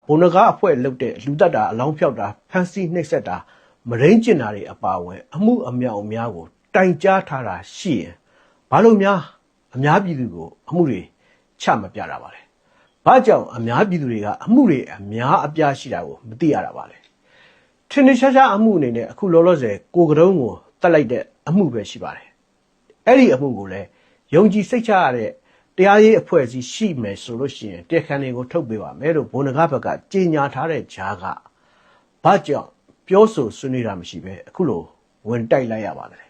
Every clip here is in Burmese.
ဘုံနဂါအဖွဲ့လုတ်တဲ့လူတက်တာအလောင်းဖြောက်တာဖမ်းဆီးနှိပ်စက်တာမရင်းကျင်တာတွေအပါအဝင်အမှုအမြောက်အများကိုတိုင်ကြားထားတာရှိရင်ဘာလို့များအများပြည်သူကိုအမှုတွေချမပြတာပါလဲဘာကြောင့်အများပြည်သူတွေကအမှုတွေအများအပြားရှိတာကိုမသိရတာပါလဲထင်ထင်ရှားရှားအမှုအနေနဲ့အခုလောလောဆယ်ကိုကတုံးကိုတတ်လိုက်တဲ့အမှုပဲရှိပါတယ်အဲ့ဒီအမှုကိုလည်းယုံကြည်စိတ်ချရတဲ့တရားရေးအဖွဲ့အစည်းရှိမယ်ဆိုလို့ရှိရင်တရားခံတွေကိုထုတ်ပေးပါမယ်လို့ဘုံနဂါဘက်ကကြေညာထားတဲ့ဂျာကဘာကြောင့်ပြောဆိုဆွေးနွေးတာမရှိပဲအခုလိုဝင်တိုက်လိုက်ရပါတယ်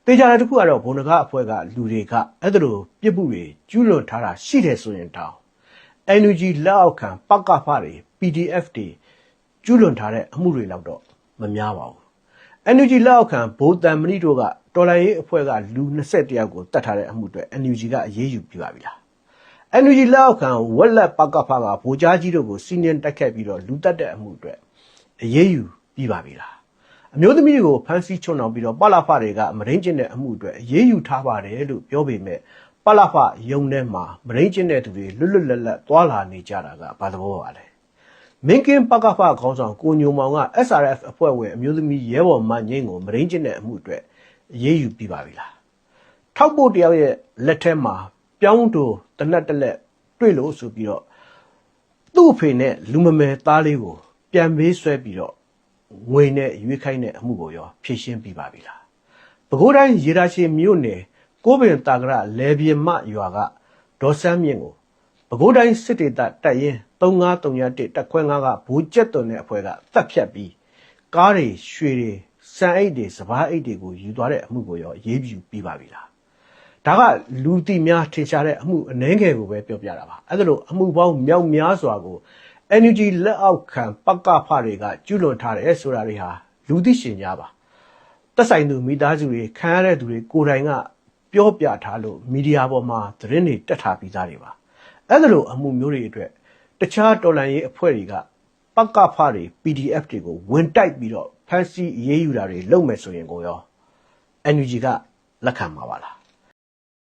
တေချာတဲ့တစ်ခုကတော့ဘုံနဂါအဖွဲ့ကလူတွေကအဲ့ဒါလိုပြစ်မှုတွေကျူးလွန်ထားတာရှိတယ်ဆိုရင်တောင် NUG လက်အောက်ခံပကဖတွေ PDF တွေကျူးလွန်ထားတဲ့အမှုတွေလောက်တော့မများပါဘူး NUG လက်အောက်ခံဗိုလ်တန်မဏိတို့ကတော်လိုင်းရေးအဖွဲ့ကလူ21ယောက်ကိုတတ်ထားတဲ့အမှုတွေ NUG ကအရေးယူပြပါပြီလား NUG လက်အောက်ခံဝက်လက်ပကဖကဗိုလ်ကြားကြီးတို့ကိုစီးနင်းတိုက်ခတ်ပြီးတော့လူတက်တဲ့အမှုတွေအရေးယူပြပါပြီလားအမျိုးသမီးတွေကိုဖမ်းဆီးချုံနှောင်ပြီးတော့ပလဖတွေကမရင်းကျင်တဲ့အမှုတွေအရေးယူထားပါတယ်လို့ပြောပေမဲ့ပလဖယုံထဲမှာမရင်းကျင်တဲ့သူတွေလွတ်လွတ်လပ်လပ်သွားလာနေကြတာကဘာသဘောပါလဲမင်းကင်းပကဖခေါင်းဆောင်ကိုညိုမောင်က SRF အဖွဲ့ဝင်အမျိုးသမီးရဲဘော်မငိမ့်ကိုမရင်းကျင်တဲ့အမှုတွေအရေးယူပြပါပြီလားထောက်ပို့တယောက်ရဲ့လက်ထဲမှာပြောင်းတူတနက်တလက်တွေ့လို့ဆိုပြီးတော့သူ့အဖေနဲ့လူမမယ်သားလေးကိုပြန်ပေးဆွဲပြီးတော့ငွေနဲ့ရွေးခိုင်းတဲ့အမှုကိုရောဖြည့်ရှင်းပြပါပြီလားပဲခူးတိုင်းရေဒါရှည်မြို့နယ်ကိုပင်တာကရလဲပြင်းမရွာကဒေါ်စန်းမြင့်ကိုပဲခူးတိုင်းစစ်တေတပ်တပ်ရင်း3931တပ်ခွဲ9ကဘူကျက်သွန်တဲ့အဖွဲ့ကတပ်ဖြတ်ပြီးကားတွေရွှေတွေစံအိတ်တွေစပားအိတ်တွေကိုယူသွားတဲ့အမှုကိုရောရေးပြပြပါပြီလားဒါကလူတီများထင်ရှားတဲ့အမှုအနှဲငယ်ကိုပဲပြောပြတာပါအဲ့ဒါလို့အမှုပေါင်းမြောက်များစွာကို NUG လက်အောက်ခံပကဖတွေကကျူးလွန်ထားတယ်ဆိုတာတွေဟာလူသိရှင်ကြားပါသက်ဆိုင်သူမိသားစုတွေခံရတဲ့သူတွေကိုယ်တိုင်ကပြောပြထားလို့မီဒီယာပေါ်မှာသတင်းတွေတက်ထားပြီးသားတွေပါအဲ့ဒါလို့အမှုမျိုးတွေအတွက်တခြားတော်လှန်ရေးအဖွဲ့တွေကပကဖတွေ PDF တွေကိုဝင်တိုက်ပြီးတော့ဖမ်းဆီးအရေးယူတာတွေလုပ်မယ်ဆိုရင်ကိုရော NUG ကလက်ခံမှာပါလား